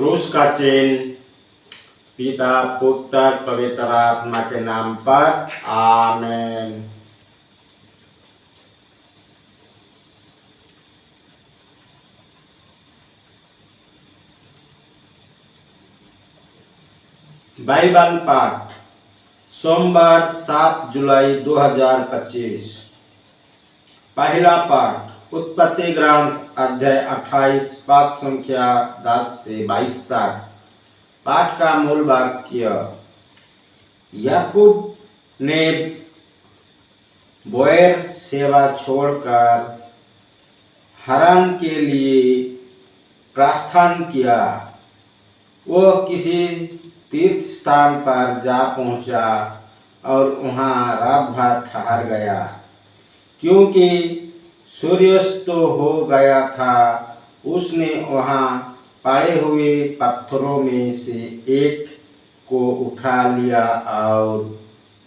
क्रूस का चिन्ह पिता पुत्र पवित्र आत्मा के नाम पर आमीन। बाइबल पाठ सोमवार 7 जुलाई 2025। पहला पाठ उत्पत्ति ग्रंथ अध्याय 28 पाठ संख्या 10 से 22 तक। पाठ का मूल वाक्य, याकूब ने बोएर सेवा छोड़कर हरान के लिए प्रस्थान किया। वो किसी तीर्थ स्थान पर जा पहुंचा और वहां रात भर ठहर गया, क्योंकि सूर्यास्त हो गया था। उसने वहां पड़े हुए पत्थरों में से एक को उठा लिया और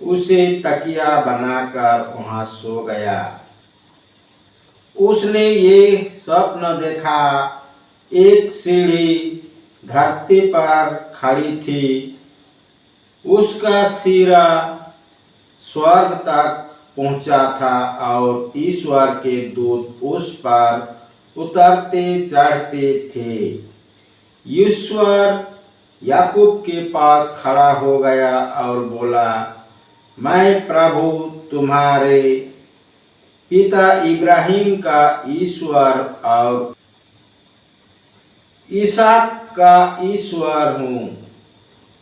उसे तकिया बनाकर वहां सो गया। उसने ये स्वप्न देखा, एक सीढ़ी धरती पर खड़ी थी, उसका सिरा स्वर्ग तक पहुंचा था और ईश्वर के दूत उस पर उतरते चढ़ते थे। ईश्वर याकूब के पास खड़ा हो गया और बोला, मैं प्रभु तुम्हारे पिता इब्राहिम का ईश्वर और इसहाक का ईश्वर हूँ।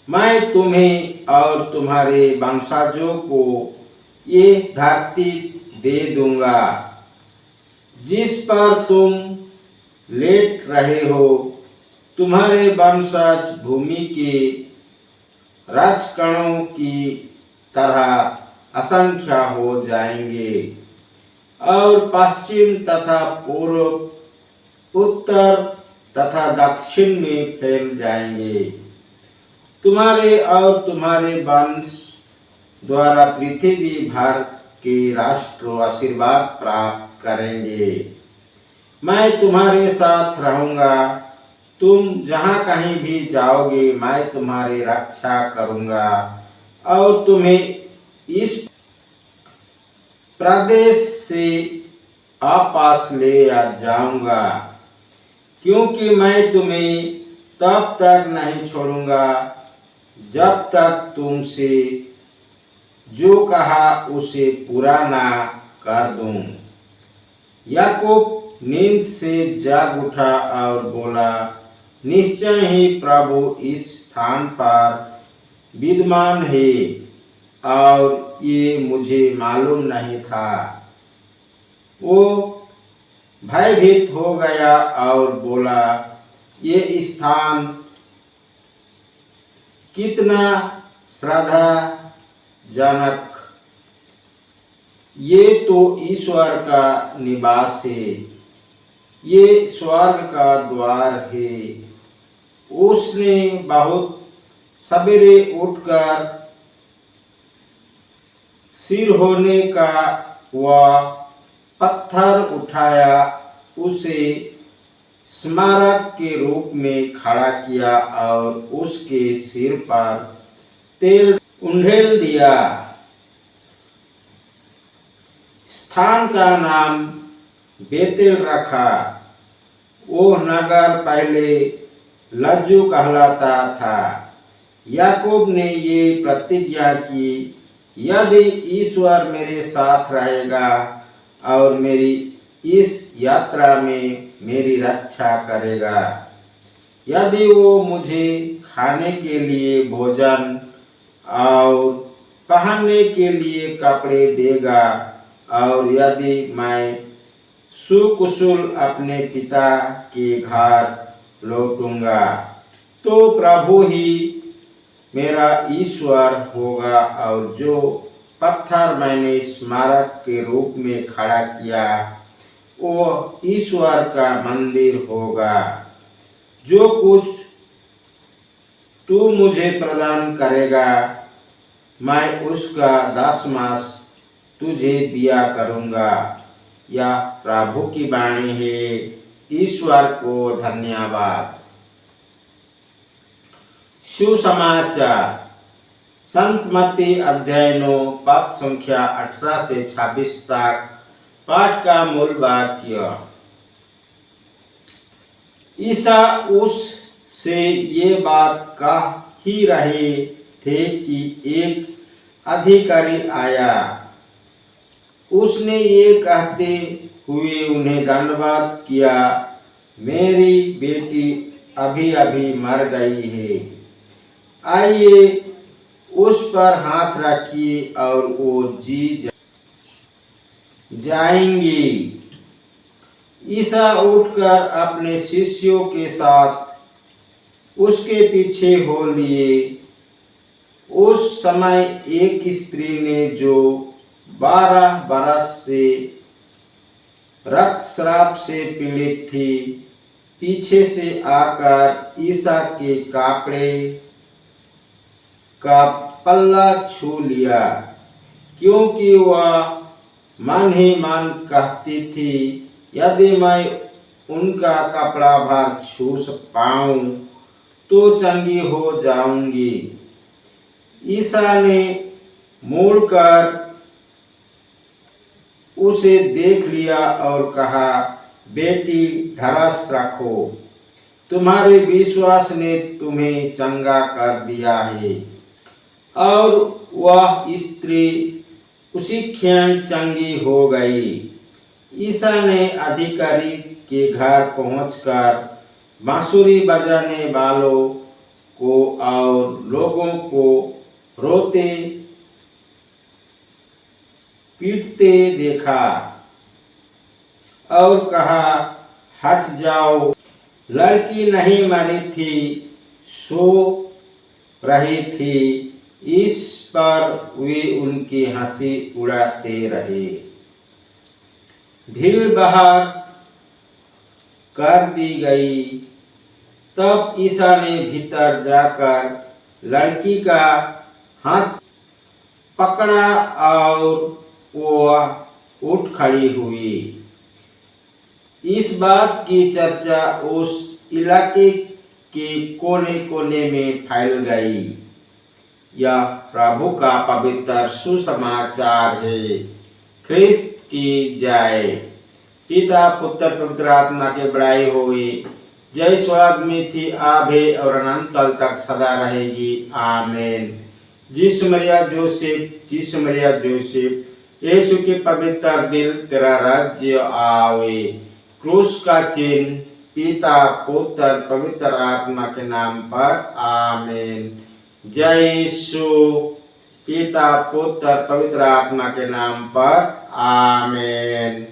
मैं तुम्हें और तुम्हारे वंशजों को ये धरती दे दूंगा जिस पर तुम लेट रहे हो। तुम्हारे वंशज भूमि के राजकणों की तरह असंख्य हो जाएंगे और पश्चिम तथा पूर्व, उत्तर तथा दक्षिण में फैल जाएंगे। तुम्हारे और तुम्हारे वंश द्वारा पृथ्वी भर के राष्ट्र आशीर्वाद प्राप्त करेंगे। मैं तुम्हारे साथ रहूंगा, तुम जहाँ कहीं भी जाओगे मैं तुम्हारी रक्षा करूंगा और तुम्हें इस प्रदेश से वापस ले जाऊंगा, क्योंकि मैं तुम्हें तब तक नहीं छोड़ूंगा जब तक तुमसे जो कहा उसे पूरा ना कर दूं। याकूब नींद से जाग उठा और बोला, निश्चय ही प्रभु इस स्थान पर विद्यमान है और ये मुझे मालूम नहीं था। वो भयभीत हो गया और बोला, ये स्थान कितना श्रद्धाजनक, ये तो ईश्वर का निवास है, ये स्वर्ग का द्वार है। उसने बहुत सवेरे उठकर सिर होने का वह पत्थर उठाया, उसे स्मारक के रूप में खड़ा किया और उसके सिर पर तेल उंडेल दिया। स्थान का नाम बेतेल रखा। वो नगर पहले लज्जू कहलाता था। याकूब ने ये प्रतिज्ञा की, यदि ईश्वर मेरे साथ रहेगा और मेरी इस यात्रा में मेरी रक्षा करेगा, यदि वो मुझे खाने के लिए भोजन और पहनने के लिए कपड़े देगा और यदि मैं सुकुशल अपने पिता के घर लौटूंगा, तो प्रभु ही मेरा ईश्वर होगा और जो पत्थर मैंने स्मारक के रूप में खड़ा किया वो ईश्वर का मंदिर होगा। जो कुछ तू मुझे प्रदान करेगा मैं उसका दशमांश तुझे दिया करूंगा। यह प्रभु की वाणी है। ईश्वर को धन्यवाद। सुसमाचार संत मत्ती अध्याय 9 पद संख्या 18 से 26 तक। पाठ का मूल वाक्य। ईसा उससे ये बात कह ही रहे थे कि एक अधिकारी आया। उसने ये कहते हुए उन्हें धन्यवाद किया, मेरी बेटी अभी अभी मर गई है, आइए उस पर हाथ रखिए और वो जी जाएंगी। ईसा उठकर अपने शिष्यों के साथ उसके पीछे हो लिए। उस समय एक स्त्री ने जो 12 बरस से रक्तस्राव से पीड़ित थी, पीछे से आकर ईसा के कपड़े का पल्ला छू लिया, क्योंकि वह मन ही मन कहती थी, यदि मैं उनका कपड़ा भर छू पाऊं तो चंगी हो जाऊंगी। ईसा ने मुड़कर उसे देख लिया और कहा, बेटी ढरस रखो, तुम्हारे विश्वास ने तुम्हें चंगा कर दिया है। और वह स्त्री उसी क्षण चंगी हो गई। ईसा ने अधिकारी के घर पहुंचकर बांसुरी बजाने वालों को और लोगों को रोते पीटते देखा और कहा, हट जाओ, लड़की नहीं मरी थी, सो रही थी। इस पर वे उनकी हंसी उड़ाते रहे। भीड़ बाहर कर दी गई। तब ईसा ने भीतर जाकर लड़की का हाथ पकड़ा और वह उठ खड़ी हुई। इस बात की चर्चा उस इलाके के कोने कोने में फैल गई। यह प्रभु का पवित्र सुसमाचार है। ख्रिस्त की जय। पिता पुत्र पवित्र आत्मा के बड़ाई होगी। जय स्वर्ग में थी, अब है और अनंत काल तक सदा रहेगी। आमीन। जिस मरिया जोसेफ, यीशु के पवित्र दिल, तेरा राज्य आवे। क्रूस का चिन्ह पिता पुत्र पवित्र आत्मा के नाम पर। आमीन। जय यीशु। पिता पुत्र पवित्र आत्मा के नाम पर। आमीन।